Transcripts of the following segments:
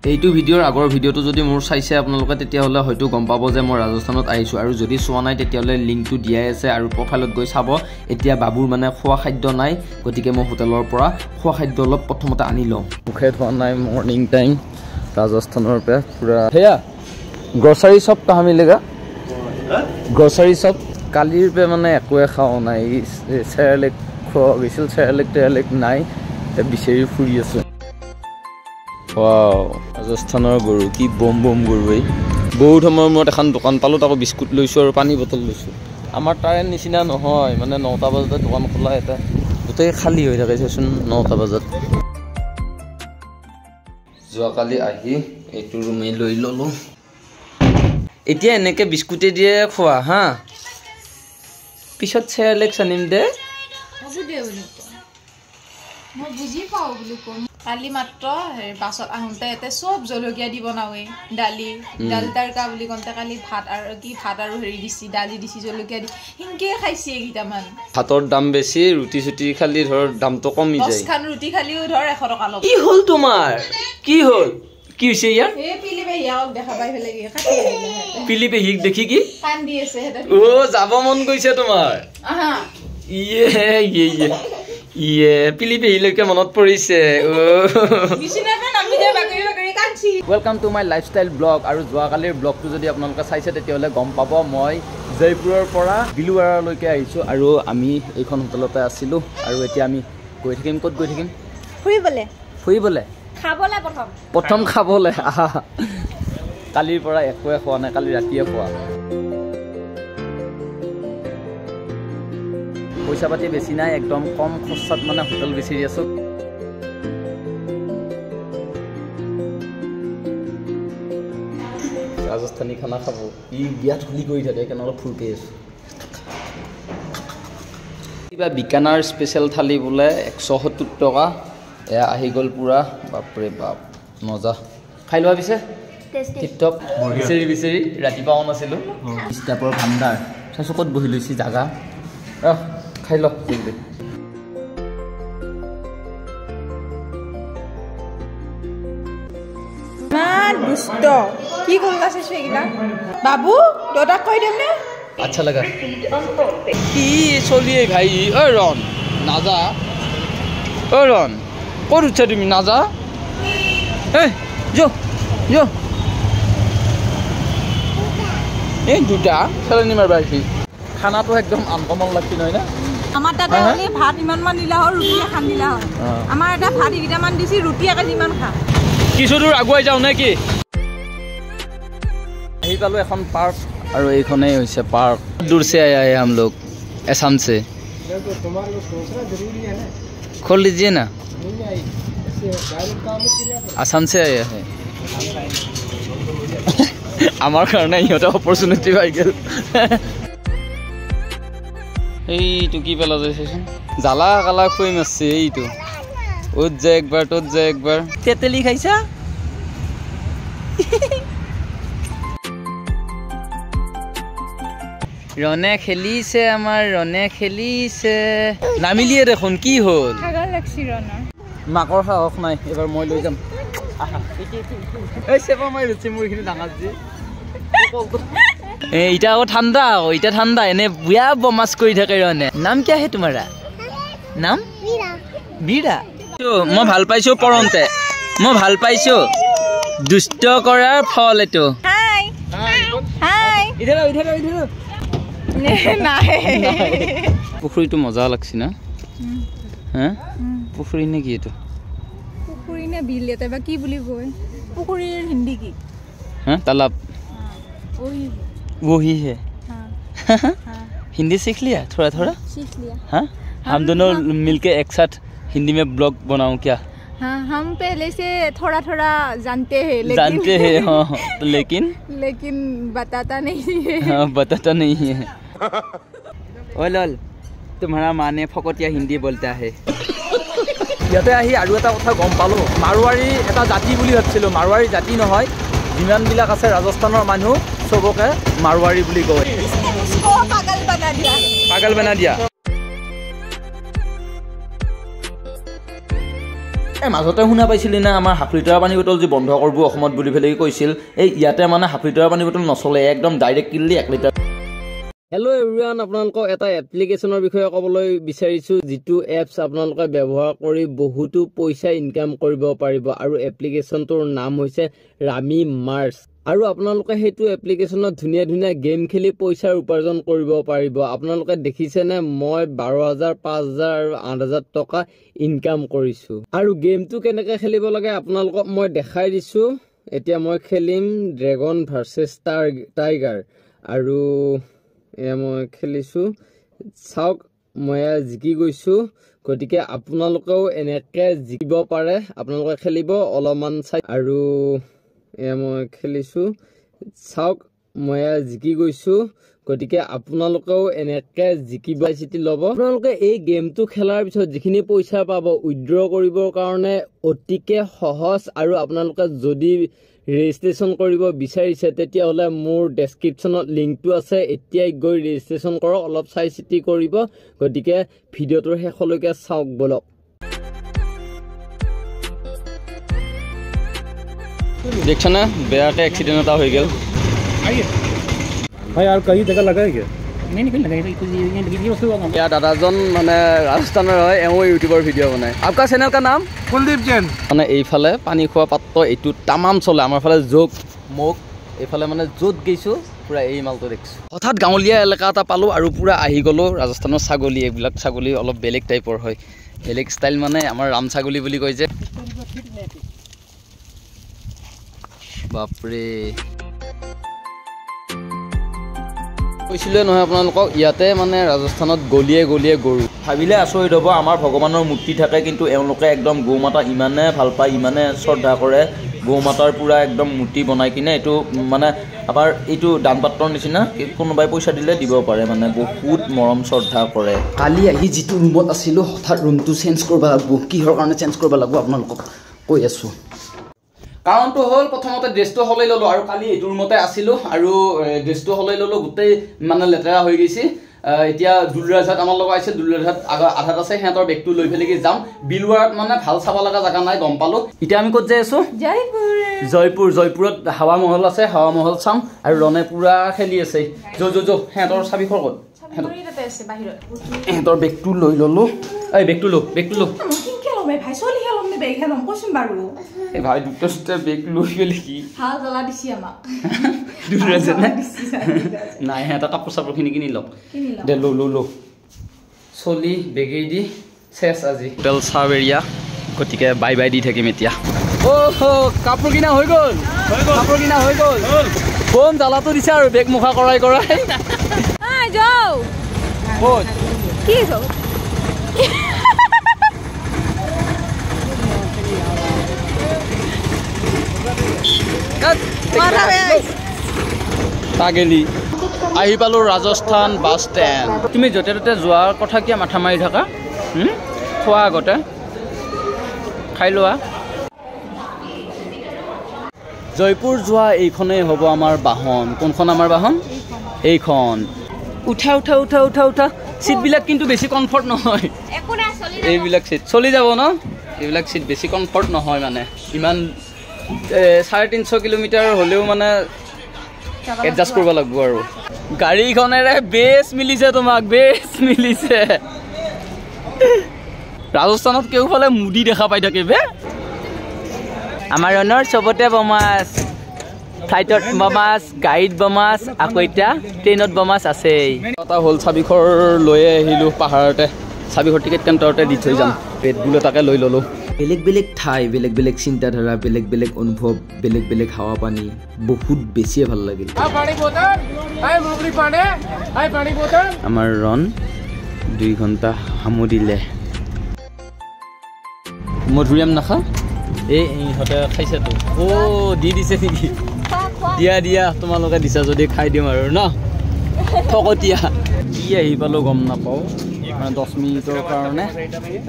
এইটো ভিডিঅ'ৰ আগৰ ভিডিঅ'টো যদি মোৰ চাইছে আপোনালোকে তেতিয়াহ'লে হয়তো গম পাব যে মই ৰাজস্থানত আহিছোঁ আৰু যদি চোৱা নাই তেতিয়াহ'লে লিংকটো দিয়াই আছে আৰু প্ৰফাইলত গৈ চাব। এতিয়া বাবুৰ মানে খোৱা খাদ্য নাই, গতিকে মই হোটেলৰ পৰা খোৱা খাদ্য অলপ প্ৰথমতে আনি লওঁ। মুখে ধোৱা নাই, মৰ্ণিং টাইম ৰাজস্থানৰ পৰা পুৰা সেয়া গ্ৰচাৰী শ্বপ কাহা মিলেগা গ্ৰচাৰী শ্বপ। কালিৰ পৰা মানে একোৱে খাওঁ নাই, চেৰেলেক খোৱা গৈছিল, চেৰেলেক নাই, বিচাৰি ফুৰি আছোঁ। ৰাজস্থানৰ গৰু কি বম গৰু। এই বহুত সময়ৰ মূৰত এখন দোকান পালোঁ, তাকো বিস্কুট লৈছোঁ আৰু পানী বটল লৈছোঁ। আমাৰ তাৰে নিচিনা নহয়, মানে 9টা বজাতে দোকান খোলা, এটা গোটেই খালী হৈ থাকে চাচোন 9টা বজাত। যোৱাকালি আহি এইটো ৰুমেই লৈ ল'লোঁ। এতিয়া এনেকৈ বিস্কুটে দিয়ে খোৱা হা, পিছত চেৰেলেক্স আনিম দে। মই বুজি পাওঁ বুলি কম। কালি মাত্ৰ বাছত আহোঁতে ইয়াতে চব জলকীয়া দি বনাওৱে, দালি তৰকা বুলি কওঁতে কালি ভাত আৰু হেৰি দিছি, দালি দিছি, জলকীয়া দি সেনেকৈ খাইছে কেইটামান। ভাতৰ দাম বেছি, ৰুটি চুটি খালি ধৰ দামটো কমি যায়। 10খান ৰুটি খালিও ধৰ 100 টকা ল'ব। কি হ'ল তোমাৰ? কি হ'ল? কি হৈছে ইয়াৰ? এই পিলি পেহীয়াক দেখা পাই পেলাই পিলি পেহীক দেখি কি কান্দি আছে। যাব মন গৈছে তোমাৰ? পিলি পেহীলৈকে মনত পৰিছে। Welcome to my lifestyle blog. আৰু যোৱাকালিৰ ব্লগটো যদি আপোনালোকে চাইছে তেতিয়াহ'লে গম পাব মই জয়পুৰৰ পৰা বিলুৱাৰালৈকে আহিছোঁ আৰু আমি এইখন হোটেলতে আছিলোঁ। আৰু এতিয়া আমি গৈ থাকিম, ক'ত গৈ থাকিম? ফুৰিবলৈ প্ৰথম খাবলৈ। কালিৰ পৰা একোৱে খোৱা নাই, কালি ৰাতিয়ে খোৱা। পইচা পাতি বেছি নাই, একদম কম খৰচাত মানে হোটেল বিচাৰি আছোঁ। ৰাজস্থানী খানা খাব, ই বিয়াত খুলি কৰি থাকে, সেইকাৰণে অলপ ফুৰ্তি আছোঁ। কিবা বিকানাৰ স্পেচিয়েল থালি বোলে 170 টকা, এয়া আহি গ'ল পূৰা। বাপৰে বাপ, মজা। খাই লোৱা পিছে টিপটপ। বিচাৰি ৰাতিপুৱাও নাছিলোঁ। ষ্টাফৰ ভাণ্ডাৰ চাইছোঁ, ক'ত বহি লৈছি জাগা। খাই ল জলদি। দুষ্ট কি কৰিব আছে এইকেইটা? বাবু দেউতাক কৈ দিম নে? আচ্ছা লাগা কি চলি ভাই। ৰন নাযা, ৰন ক'ত উঠছা তুমি? নাযা এই দুটা চেলনি মাৰিব আহিছি। খানাটো একদম আনকমন লাগছি নহয় না? আমাৰ তাতে হ'লে ভাত ইমানমান দিলা হয়, ৰুটি এখন দিলা হয়। আমাৰ এটা ভাত কেইটামান দিছি, ৰুটি একে যিমান খা। কিছু দূৰ আগুৱাই যাওঁ নে কি? আহি পালোঁ এখন পাৰ্ক, আৰু এইখনেই হৈছে পাৰ্ক। দূৰ से आया है हम लोग, असम से। खोल लीजिए ना, असम से आया है। আমাৰ কাৰণে ইহঁতে অপৰচুনিটি পাই গ'ল। এইটো কি পেলা যাইছোন, জ্বালা কালা খুৱাই মাৰছে। এইটো অ'ত যায় একবাৰ, ত'ত যায় একবাৰ। তেতেলি খাইছা? ৰনে খেলিছে, আমাৰ ৰনে খেলিছে। নামিলিয়ে দেখোন, কি হ'ল? মাকৰ সাহস নাই, এবাৰ মই লৈ যাম। ইটা আকৌ ঠাণ্ডা, আকৌ ইটা ঠাণ্ডা, এনে বিয়া বমাছ কৰি থাকে ৰনে। নাম কি আহে তোমাৰা? নাম বীৰা। মই ভাল পাইছো পৰন্তে, মই ভাল পাইছো। দুষ্ট কৰাৰ ফল এইটো। পুখুৰীটো মজা লাগছি না? হা পুখুৰী নে কি এইটো? পুখুৰী নে বিল? এটা বা কি বুলি কয় পুখুৰীৰ হিন্দী কি? হা तालाब वही है। हिंदी सीख लिया थोड़ा थोड़ा? सीख लिया। हाँ हम दोनों मिलके एक साथ हिंदी में ब्लॉग बनाऊं क्या? हाँ हम पहले से थोड़ा थोड़ा जानते हैं, हाँ लेकिन बताता नहीं है। हाँ बताता नहीं है। ओए लल तुम्हारा माँ ने फकटिया हिंदी बोलता है। ইয়াতে আহি আৰু এটা কথা গম পালোঁ, মাৰোৱাৰী এটা জাতি বুলি ভাবিছিলোঁ। মাৰোৱাৰী জাতি নহয়, যিমানবিলাক আছে ৰাজস্থানৰ মানুহ চবকে মাৰোৱাৰী বুলি কয়। পাগল বনা দিয়া। মাজতে শুনা পাইছিলি না আমাৰ হাফ লিটাৰ পানী বটল যি বন্ধ কৰিব অসমত বুলি পেলাই কৈছিল এই ইয়াতে মানে হাফ লিটাৰ পানী বটল নচলে একদম ডাইৰেক্ট কিনলি 1 লিটাৰ হেল্ল' এভৰিৱান আপোনালোকক এটা এপ্লিকেশ্যনৰ বিষয়ে ক'বলৈ বিচাৰিছোঁ যিটো এপছ আপোনালোকে ব্যৱহাৰ কৰি বহুতো পইচা ইনকাম কৰিব পাৰিব আৰু এপ্লিকেশ্যনটোৰ নাম হৈছে ৰামি মাৰ্চ আৰু আপোনালোকে সেইটো এপ্লিকেশ্যনত ধুনীয়া ধুনীয়া গেম খেলি পইচা উপাৰ্জন কৰিব পাৰিব আপোনালোকে দেখিছেনে মই 12,000 5,000 আৰু 8,000 টকা ইনকাম কৰিছোঁ আৰু গেমটো কেনেকৈ খেলিব লাগে আপোনালোকক মই দেখাই দিছোঁ এতিয়া মই খেলিম ড্ৰেগন ভাৰ্চেছ টাইগাৰ আৰু এয়া মই খেলিছোঁ চাওক মই জিকি গৈছোঁ গতিকে আপোনালোকেও এনেকৈ জিকিব পাৰে আপোনালোকে খেলিব অলপমান চাই আৰু এয়া মই খেলিছোঁ চাওক মই জিকি গৈছোঁ গতিকে আপোনালোকেও এনেকৈ জিকিব চিটি ল'ব আপোনালোকে এই গেমটো খেলাৰ পিছত যিখিনি পইচা পাব উইথড্ৰ কৰিবৰ কাৰণে অতিকে সহজ আৰু আপোনালোকে যদি ৰেজিষ্ট্ৰেশ্যন কৰিব বিচাৰিছে তেতিয়াহ'লে মোৰ ডেছক্ৰিপশ্যনত লিংকটো আছে এতিয়াই গৈ ৰেজিষ্ট্ৰেশ্যন কৰক অলপ চাই চিতি কৰিব গতিকে ভিডিঅ'টোৰ শেষলৈকে চাওক বলক देखा ना बेयाके एक्सीडेंट এটা হৈ গেল आइए भाई यार कहीं जगह लगा है क्या नहीं नहीं लगा है कुछ ये वीडियो से होगा क्या दादाजन माने राजस्थान হয় এও ইউটিউবৰ ভিডিও বনায় आपका चैनल का नाम कुलदीप जैन মানে এইফালে পানী খোৱা পাত্ৰ এটু তামাম চলে আমাৰ ফালে যোগ মোক এইফালে মানে যত গেছো পুৰা এই মালটো দেখছো হঠাৎ গাঁৱলীয়া এলেকা এটা পালো আৰু পুৰা আহি গলো ৰাজস্থানৰ ছাগলী এইবিলাক ছাগলী অলপ বেলেগ টাইপৰ হয় বেলেগ ষ্টাইল মানে আমাৰ ৰাম ছাগলী বুলি কয় যে বাপৰে কৈছিলে নহয় আপোনালোকক ইয়াতে মানে ৰাজস্থানত গলিয়ে গলিয়ে গৰু ভাবিলে আচৰিত হ'ব আমাৰ ভগৱানৰ মূৰ্তি থাকে কিন্তু এওঁলোকে একদম গৌমাতা ইমানে ভাল পায় ইমানে শ্ৰদ্ধা কৰে গৌমাতাৰ পুৰা একদম মূৰ্তি বনাই কিনে এইটো মানে আমাৰ এইটো দান পাত্ৰৰ নিচিনা কোনোবাই পইচা দিলে দিব পাৰে মানে বহুত মৰম শ্ৰদ্ধা কৰে কালি আহি যিটো ৰুমত আছিলোঁ হঠাৎ ৰুমটো চেঞ্জ কৰিব লাগিব কিহৰ কাৰণে চেঞ্জ কৰিব লাগিব আপোনালোকক কৈ আছোঁ কাৰণটো হ'ল প্ৰথমতে ড্ৰেছটো হলাই ললো আৰু কালি এইটো ৰুমতে আছিলোঁ আৰু ড্ৰেছটো হলাই ললো গোটেই মানে লেতেৰা হৈ গৈছে এতিয়া দুলৰাজাত আমাৰ লগত আছে দুলৰাজাত আধাত আছে সিহঁতৰ বেগটো লৈ ফেলে যাম বিলৱাৰত মানে ভাল চাব লগা জাগা নাই গম পালো এতিয়া আমি ক'ত যাই আছো জয়পুৰত হাৱা মহল আছে হাৱা মহল চাম আৰু ৰনে পুৰা খেলি আছে সিহঁতৰ চাবিখৰ ক'ত সিহঁতৰ বেগটো লৈ ললো এই বেগটো লো ভাই চলি হেলম নে বেগ হেলম কচোন বাৰু এই ভাই দুটস্তে বেগ লৈ গলি কি হাল জ্বলা দিছি আমাক দুৰাজে না নাই হেতা কাপোৰ চাপৰখিনি কিনি লওক দে লো চলি বেগেই দি শেষ আজি হোটেল সাবেৰিয়া গতিকে বাই বাই দি থাকিম এতিয়া কাপোৰ কিনা হৈ গ'ল কোন জ্বালাটো দিছে আৰু বেগ মুখা কৰাই যাও ক'ত কি যাও পাগেলি আহি পালো ৰাজস্থান বাছ ষ্টেণ্ড তুমি য'তে ত'তে যোৱাৰ কথা কিয় মাথা মাৰি থাকা খোৱা আগতে খাই লোৱা জয়পুৰ যোৱা এইখনেই হ'ব আমাৰ বাহন কোনখন আমাৰ বাহন এইখন উঠা চিটবিলাক কিন্তু বেছি কমফৰ্ট নহয় এইবিলাক চিট চলি যাব ন এইবিলাক চিট বেছি কমফৰ্ট নহয় মানে ইমান 350 কিলোমিটাৰ হ'লেও মানে এডজাষ্ট কৰিব লাগিব আৰু গাড়ীখনেৰে বেছ মিলিছে তোমাক ৰাজস্থানত কেউফালে মুদি দেখা পাই থাকে বে আমাৰ ৰনৰ চবতে বমাছ ফ্লাইটত বমাছ গাড়ীত বমাছ আকৌ এতিয়া ট্ৰেইনত বমাছ আছেই এটা হ'ল চাবিখৰ লৈ আহিলোঁ পাহাৰতে চাবিখৰ টিকেট কাউণ্টাৰতে দি থৈ যাম পেটগুলো তাকে লৈ ল'লোঁ বেলেগ বেলেগ ঠাই বেলেগ বেলেগ চিন্তাধাৰা বেলেগ বেলেগ অনুভৱ বেলেগ বেলেগ হাৱা পানী বহুত বেছিয়ে ভাল লাগিল আমাৰ ৰন 2 ঘণ্টা সামৰিলে মধুৰিয়াম নাখা ইহঁতে খাইছেতো দি দিছে নেকি দিয়া তোমালোকে দিছা যদি খাই দিম আৰু ন থকতীয়া কি আহি পালোঁ গম নাপাওঁ 10 মিনিটৰ কাৰণে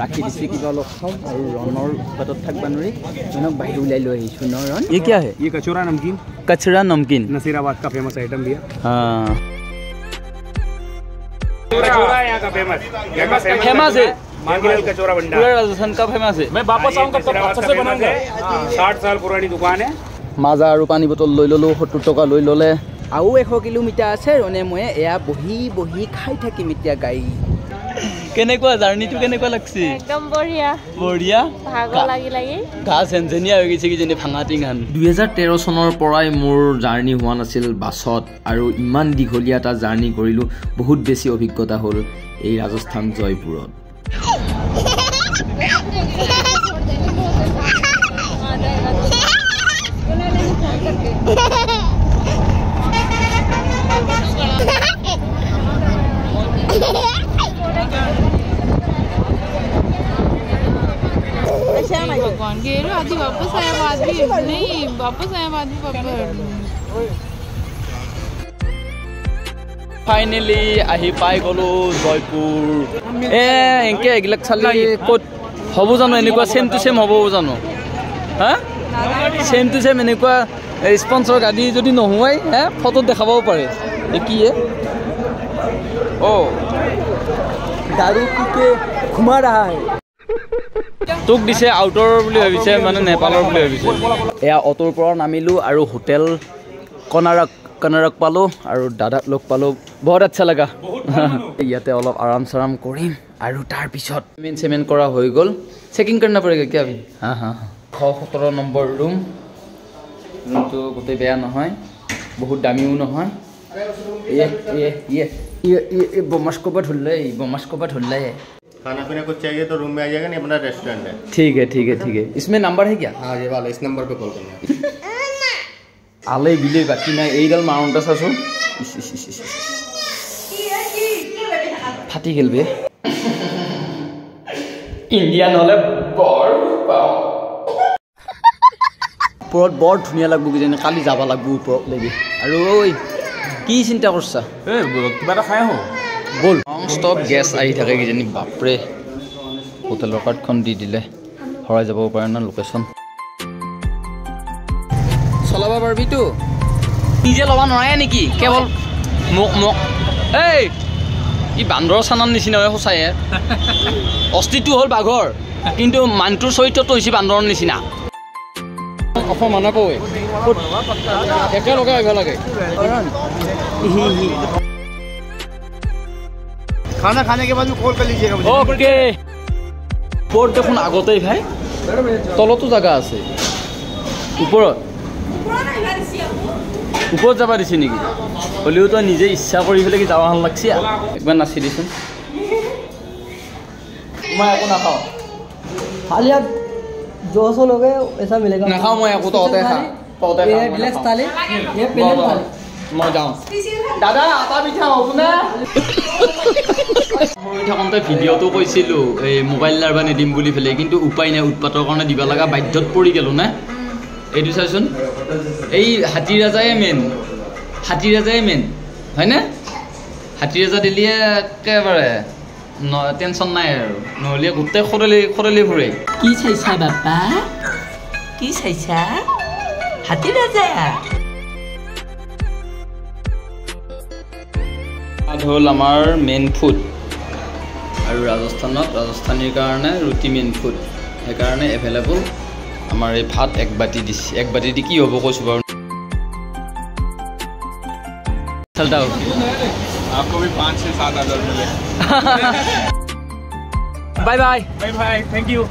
ৰাখি দিছে কিবা অলপ খাওঁ আৰু ৰণৰ পেটত থাকিবা নোৱাৰি ইহঁতক বাহিৰ উলিয়াই লৈ আহিছোঁ ন ৰন ये क्या है ये कचरा नमकीन नसीराबाद का फेमस आइटम भी है कचौरा यहाँ का फेमस है मांगीलाल कचौरा भंडार। पूरा राजस्थान का फेमस है। मैं वापस आऊंगा तब अच्छे से बनाऊंगा। 60 साल पुरानी दुकान है। মাজা আৰু পানী বটল লৈ ল'লোঁ 70 টকা লৈ ল'লে আৰু 100 কিলোমিটাৰ আছে ৰনে মই এয়া বহি বহি খাই থাকিম এতিয়া গাড়ী কেনেকুৱা জাৰ্নিটো কেনেকুৱা লাগছে একদম বঢ়িয়া বঢ়িয়া ভাগৰ লাগি গা চেনচেনিয়া হৈ গৈছে কিজনী ভাঙা টিঙান 2013 চনৰ পৰাই মোৰ জাৰ্নি হোৱা নাছিল বাছত আৰু ইমান দীঘলীয়া এটা জাৰ্নি কৰিলোঁ বহুত বেছি অভিজ্ঞতা হ'ল এই ৰাজস্থান জয়পুৰত भगवान के आज वापस आया बाद भी नहीं वापस आया बाद भी पापा ফাইনেলি আহি পাই গ'লো জয়পুৰ এংকে এগিলাক চালি ক'ত হ'ব জানো এনেকুৱা চেম টু চেম হ'ব জানো হা চেম টু চেম এনেকুৱা স্পন্সৰ গাড়ী যদি নোহোৱাই হে ফটোত দেখাবও পাৰে কি দাৰু কিকে ঘুমা ৰাহা হে তোক দিছে আউটৰ বুলি ভাবিছে মানে নেপালৰ বুলি ভাবিছে এয়া অটোৰ পৰা নামিলোঁ আৰু হোটেল কনাৰক পালোঁ আৰু দাদাক লগ পালোঁ বহুত আচ্ছা লগা ইয়াতে অলপ আৰাম চাৰাম কৰিম আৰু তাৰপিছত পেমেণ্ট কৰা হৈ গ'ল চেকিং কৰিব পৰেগা কি আমি হা 117 নম্বৰ ৰুমটো গোটেই বেয়া নহয় বহুত দামীও নহয় ये बोमस को धुल रहे है खाना पीना कुछ चाहिए तो रूम में आ जाएगा नहीं अपना रेस्टोरेंट है ठीक है इसमें नंबर है क्या हाँ ये वाला इस नंबर पे कॉल करना आले बिले बाकी ना এইডাল মাউন্ট আছে ফাটি গেল বে ইন্ডিয়ান হলে বৰ পাও ওপৰত বৰ ধুনীয়া লাগব কিজানি কালি যাব লাগব ওপৰত লাগি আৰু ঐ কি চিন্তা কৰছা কিবা এটা খাই আহোঁ বল নন ষ্টপ গেছ আহি থাকে কিজানি বাপৰে হোটেলৰ কাৰ্ডখন দি দিলে হৰাই যাব পাৰে না লোকেশ্যন চলাব পাৰিবিতো নিজে ল'ব নোৱাৰে নেকি কেৱল মোক এই ই বান্দৰৰ চানাৰ নিচিনা হয় সঁচাই অস্তিত্ব হ'ল বাঘৰ কিন্তু মানুহটোৰ চৰিত্ৰটো হৈছে বান্দৰৰ নিচিনা অসম মানুহ কয় একেলগে আহিব লাগে खाना खाने के बाद में कॉल कर लीजिएगा ओके पोर्ट देखो आगते ही भाई तलतो जगह আছে উপৰত যাব দিছে নেকি হলিও তো নিজে ইচ্ছা কৰি ফেলে কি যাওয়া হান লাগছে একবার নাচি দিছোন মই একো নাখাও खाली आप जो सो लोगे ऐसा मिलेगा নাখাও মই একো ততে খা ये डिलक्स थाली ये प्लेन थाली মই যাওঁ দাদা আটা পিঠা হ'ব না মই থাকোঁতে ভিডিঅ'টো কৈছিলোঁ এই মোবাইল লাৰবা নিদিম বুলি ফেলে কিন্তু উপায় নাই উৎপাতৰ কাৰণে দিব লগা বাধ্যত পৰি গ'লো না এইটো চাচোন এই হাতী ৰাজাই মেইন হয়নে হাতী ৰাজা দিলে একেবাৰে টেনশ্যন নাই আৰু নহ'লে গোটেই খৰলি ফুৰে কি চাইছা বাবা কি চাইছা হাতী ৰাজা হ'ল আমাৰ মেইন ফুড আৰু ৰাজস্থানীৰ কাৰণে ৰুটি মেইন ফুড সেইকাৰণে এভেইলেবল আমাৰ এই ভাত এক বাটি দিছে এক বাটি দি কি হ'ব কৈছোঁ বাৰু চলতা आपको भी 5 से 7 आदर मिले बाय बाय थैंक यू